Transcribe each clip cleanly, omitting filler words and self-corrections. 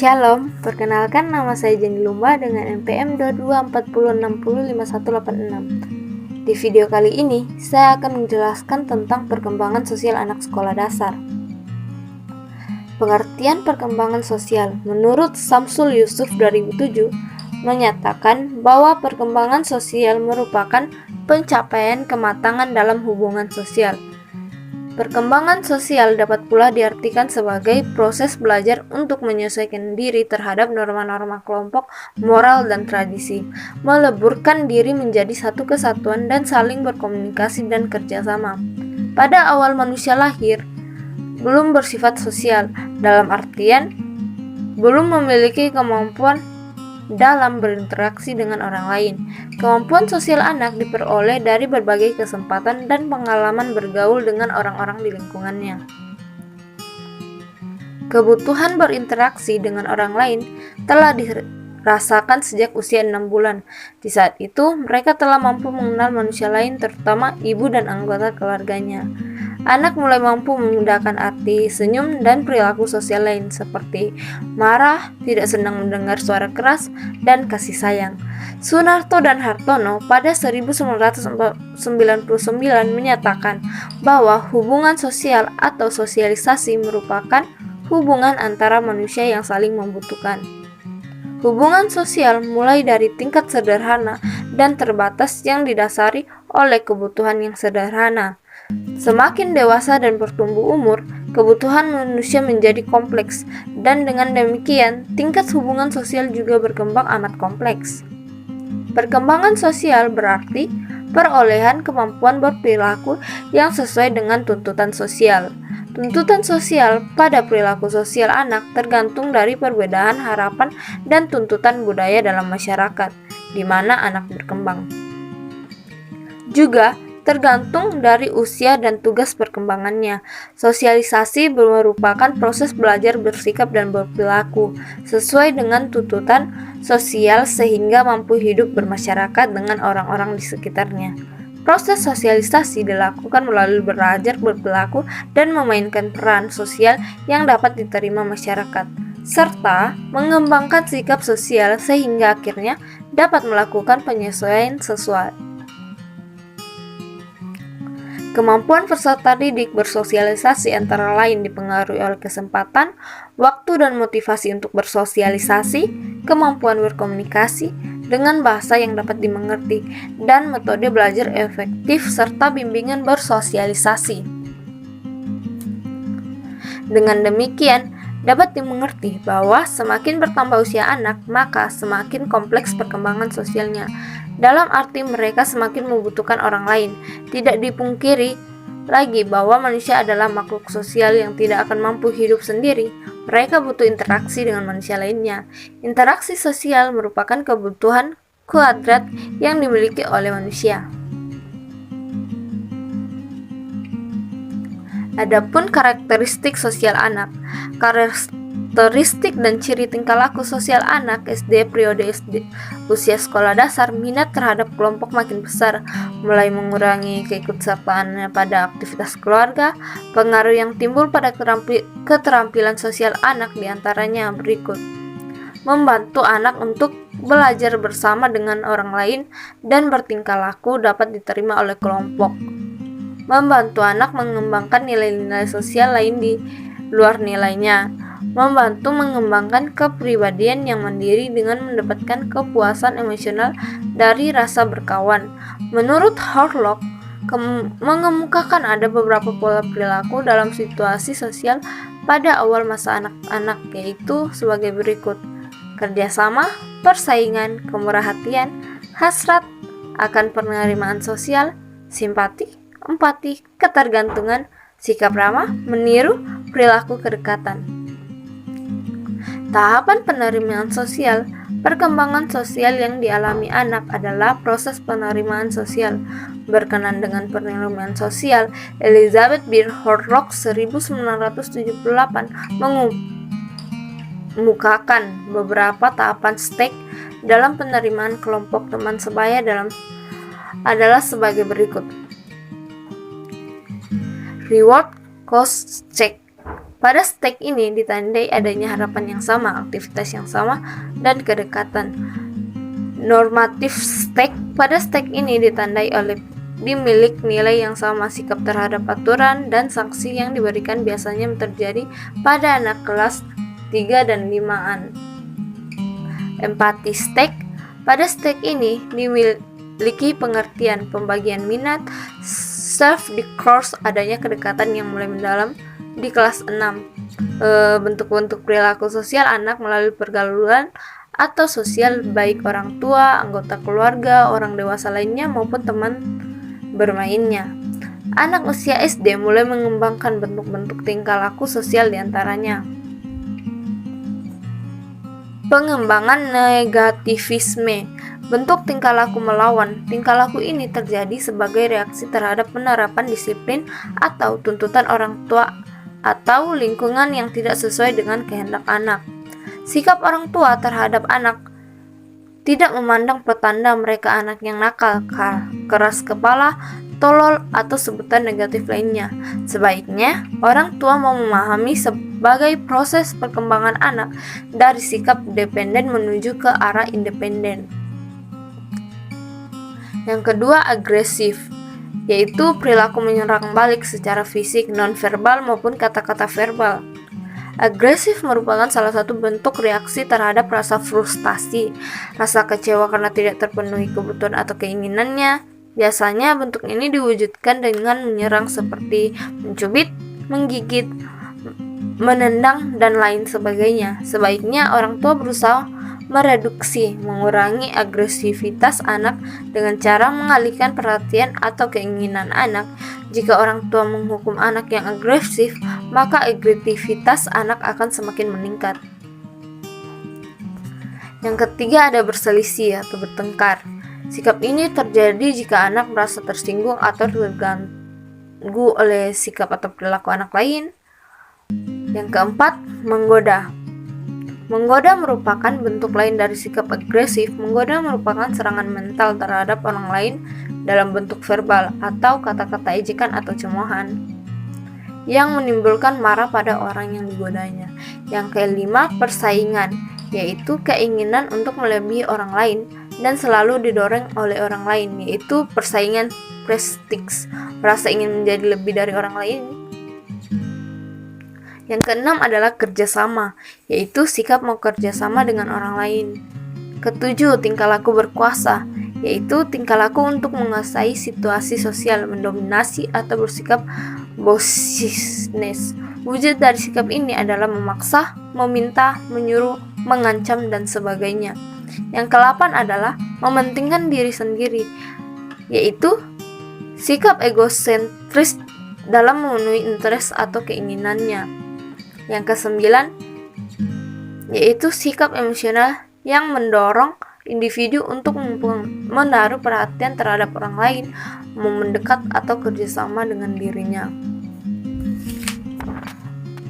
Shalom, perkenalkan nama saya Jenny Lumba dengan NPM 2240605186. Di video kali ini, saya akan menjelaskan tentang perkembangan sosial anak sekolah dasar. Pengertian perkembangan sosial menurut Samsul Yusuf 2007 menyatakan bahwa perkembangan sosial merupakan pencapaian kematangan dalam hubungan sosial. Perkembangan sosial dapat pula diartikan sebagai proses belajar untuk menyesuaikan diri terhadap norma-norma kelompok, moral, dan tradisi, meleburkan diri menjadi satu kesatuan dan saling berkomunikasi dan kerjasama. Pada awal manusia lahir, belum bersifat sosial, dalam artian belum memiliki kemampuan dalam berinteraksi dengan orang lain. Kemampuan sosial anak diperoleh dari berbagai kesempatan dan pengalaman bergaul dengan orang-orang di lingkungannya. Kebutuhan berinteraksi dengan orang lain telah dirasakan sejak usia 6 bulan. Di saat itu, mereka telah mampu mengenal manusia lain, terutama ibu dan anggota keluarganya. Anak mulai mampu membedakan arti, senyum, dan perilaku sosial lain seperti marah, tidak senang mendengar suara keras, dan kasih sayang. Sunarto dan Hartono pada 1999 menyatakan bahwa hubungan sosial atau sosialisasi merupakan hubungan antara manusia yang saling membutuhkan. Hubungan sosial mulai dari tingkat sederhana dan terbatas yang didasari oleh kebutuhan yang sederhana. Semakin dewasa dan bertumbuh umur, kebutuhan manusia menjadi kompleks, dan dengan demikian, tingkat hubungan sosial juga berkembang amat kompleks. Perkembangan sosial berarti perolehan kemampuan berperilaku yang sesuai dengan tuntutan sosial. Tuntutan sosial pada perilaku sosial anak tergantung dari perbedaan harapan dan tuntutan budaya dalam masyarakat, di mana anak berkembang. Juga tergantung dari usia dan tugas perkembangannya. Sosialisasi merupakan proses belajar bersikap dan berperilaku sesuai dengan tuntutan sosial sehingga mampu hidup bermasyarakat dengan orang-orang di sekitarnya. Proses sosialisasi dilakukan melalui belajar berperilaku dan memainkan peran sosial yang dapat diterima masyarakat, serta mengembangkan sikap sosial sehingga akhirnya dapat melakukan penyesuaian sesuai. Kemampuan peserta didik bersosialisasi antara lain dipengaruhi oleh kesempatan, waktu dan motivasi untuk bersosialisasi, kemampuan berkomunikasi dengan bahasa yang dapat dimengerti, dan metode belajar efektif serta bimbingan bersosialisasi. Dengan demikian, dapat dimengerti bahwa semakin bertambah usia anak, maka semakin kompleks perkembangan sosialnya. Dalam arti mereka semakin membutuhkan orang lain. Tidak dipungkiri lagi bahwa manusia adalah makhluk sosial yang tidak akan mampu hidup sendiri. Mereka butuh interaksi dengan manusia lainnya. Interaksi sosial merupakan kebutuhan kuadrat yang dimiliki oleh manusia. Adapun karakteristik sosial anak. Karakteristik dan ciri tingkah laku sosial anak SD periode SD usia sekolah dasar, minat terhadap kelompok makin besar, mulai mengurangi keikutsertaannya pada aktivitas keluarga. Pengaruh yang timbul pada keterampilan sosial anak diantaranya berikut: membantu anak untuk belajar bersama dengan orang lain dan bertingkah laku dapat diterima oleh kelompok, membantu anak mengembangkan nilai-nilai sosial lain di luar nilainya, membantu mengembangkan kepribadian yang mandiri dengan mendapatkan kepuasan emosional dari rasa berkawan. Menurut Horlock, mengemukakan ada beberapa pola perilaku dalam situasi sosial pada awal masa anak-anak, yaitu sebagai berikut: kerjasama, persaingan, kemurah hatian, hasrat akan penerimaan sosial, simpati, empati, ketergantungan, sikap ramah, meniru, perilaku kedekatan. Tahapan penerimaan sosial. Perkembangan sosial yang dialami anak adalah proses penerimaan sosial. Berkenan dengan penerimaan sosial, Elizabeth Beer Horlock 1978 mengemukakan beberapa tahapan STEC dalam penerimaan kelompok teman sebaya adalah sebagai berikut: reward, cost, check. Pada stage ini ditandai adanya harapan yang sama, aktivitas yang sama, dan kedekatan. Normatif stage. Pada stage ini ditandai oleh dimiliki nilai yang sama, sikap terhadap aturan dan sanksi yang diberikan biasanya terjadi pada anak kelas 3 dan 5-an. Empati stage. Pada stage ini dimiliki pengertian, pembagian minat, self-discourse, adanya kedekatan yang mulai mendalam. Di kelas 6, bentuk-bentuk perilaku sosial anak melalui pergaulan atau sosial baik orang tua, anggota keluarga, orang dewasa lainnya maupun teman bermainnya. Anak usia SD mulai mengembangkan bentuk-bentuk tingkah laku sosial diantaranya pengembangan negativisme, bentuk tingkah laku melawan. Tingkah laku ini terjadi sebagai reaksi terhadap penerapan disiplin atau tuntutan orang tua atau lingkungan yang tidak sesuai dengan kehendak anak. Sikap orang tua terhadap anak tidak memandang petanda mereka anak yang nakal, keras kepala, tolol, atau sebutan negatif lainnya. Sebaiknya, orang tua mau memahami sebagai proses perkembangan anak dari sikap dependen menuju ke arah independen. Yang kedua, agresif, yaitu perilaku menyerang balik secara fisik, non-verbal maupun kata-kata verbal. Agresif merupakan salah satu bentuk reaksi terhadap rasa frustasi, rasa kecewa karena tidak terpenuhi kebutuhan atau keinginannya. Biasanya bentuk ini diwujudkan dengan menyerang seperti mencubit, menggigit, menendang, dan lain sebagainya. Sebaiknya orang tua berusaha mereduksi, mengurangi agresivitas anak dengan cara mengalihkan perhatian atau keinginan anak. Jika orang tua menghukum anak yang agresif, maka agresivitas anak akan semakin meningkat. Yang ketiga ada berselisih atau bertengkar. Sikap ini terjadi jika anak merasa tersinggung atau terganggu oleh sikap atau perilaku anak lain. Yang keempat, menggoda. Menggoda merupakan bentuk lain dari sikap agresif. Menggoda merupakan serangan mental terhadap orang lain dalam bentuk verbal atau kata-kata ejekan atau cemoohan yang menimbulkan marah pada orang yang digodanya. Yang kelima, persaingan, yaitu keinginan untuk melebihi orang lain dan selalu didorong oleh orang lain, yaitu persaingan prestige, merasa ingin menjadi lebih dari orang lain. Yang keenam adalah kerjasama, yaitu sikap mau kerjasama dengan orang lain. Ketujuh, tingkah laku berkuasa, yaitu tingkah laku untuk menguasai situasi sosial, mendominasi atau bersikap bossishness. Wujud dari sikap ini adalah memaksa, meminta, menyuruh, mengancam, dan sebagainya. Yang ke-8 adalah mementingkan diri sendiri, yaitu sikap egosentris dalam memenuhi interest atau keinginannya. Yang ke-9 yaitu sikap emosional yang mendorong individu untuk menaruh perhatian terhadap orang lain, mau mendekat atau kerjasama dengan dirinya.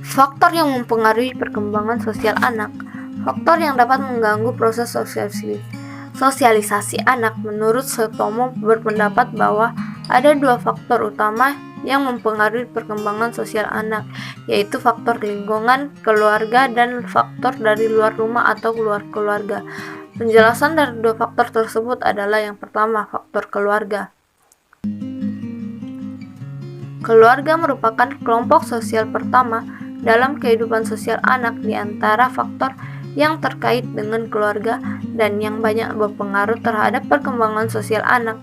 Faktor yang mempengaruhi perkembangan sosial anak. Faktor yang dapat mengganggu proses sosialisasi anak. Menurut Sutomo berpendapat bahwa ada dua faktor utama yang mempengaruhi perkembangan sosial anak, yaitu faktor lingkungan, keluarga, dan faktor dari luar rumah atau luar keluarga. Penjelasan dari dua faktor tersebut adalah yang pertama, faktor keluarga. Keluarga merupakan kelompok sosial pertama dalam kehidupan sosial anak. Di antara faktor yang terkait dengan keluarga dan yang banyak berpengaruh terhadap perkembangan sosial anak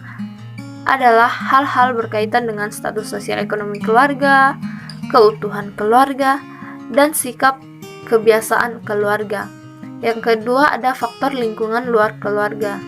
adalah hal-hal berkaitan dengan status sosial ekonomi keluarga, keutuhan keluarga, dan sikap kebiasaan keluarga. Yang kedua ada faktor lingkungan luar keluarga.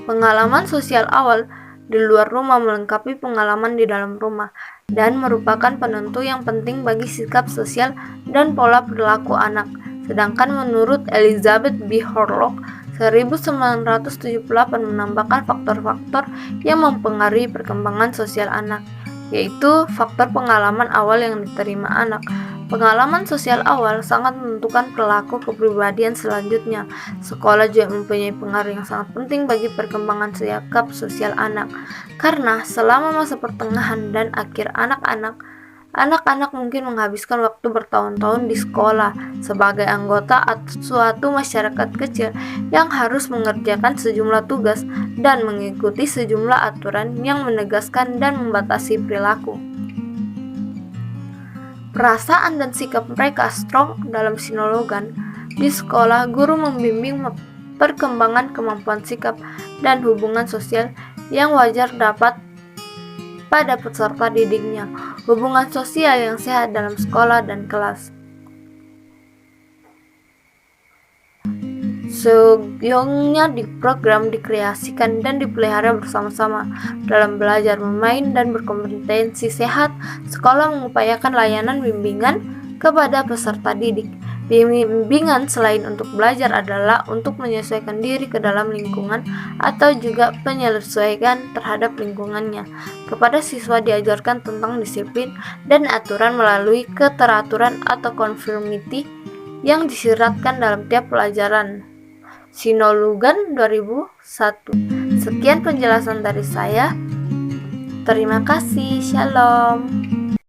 Pengalaman sosial awal di luar rumah melengkapi pengalaman di dalam rumah dan merupakan penentu yang penting bagi sikap sosial dan pola perilaku anak. Sedangkan menurut Elizabeth B. Horlock 1978 menambahkan faktor-faktor yang mempengaruhi perkembangan sosial anak, yaitu faktor pengalaman awal yang diterima anak. Pengalaman sosial awal sangat menentukan perilaku kepribadian selanjutnya. Sekolah juga mempunyai pengaruh yang sangat penting bagi perkembangan sikap sosial anak, karena selama masa pertengahan dan akhir anak-anak Anak-anak mungkin menghabiskan waktu bertahun-tahun di sekolah sebagai anggota suatu masyarakat kecil yang harus mengerjakan sejumlah tugas dan mengikuti sejumlah aturan yang menegaskan dan membatasi perilaku. Perasaan dan sikap mereka strong dalam sinologan. Di sekolah, guru membimbing perkembangan kemampuan sikap dan hubungan sosial yang wajar dapat pada peserta didiknya, hubungan sosial yang sehat dalam sekolah dan kelas. Seyogyanya di program dikreasikan dan dipelihara bersama-sama dalam belajar, bermain, dan berkompetensi sehat. Sekolah mengupayakan layanan bimbingan kepada peserta didik. Bimbingan selain untuk belajar adalah untuk menyesuaikan diri ke dalam lingkungan atau juga penyesuaian terhadap lingkungannya. Kepada siswa diajarkan tentang disiplin dan aturan melalui keteraturan atau conformity yang disiratkan dalam tiap pelajaran. Sinologan 2001. Sekian penjelasan dari saya. Terima kasih. Shalom.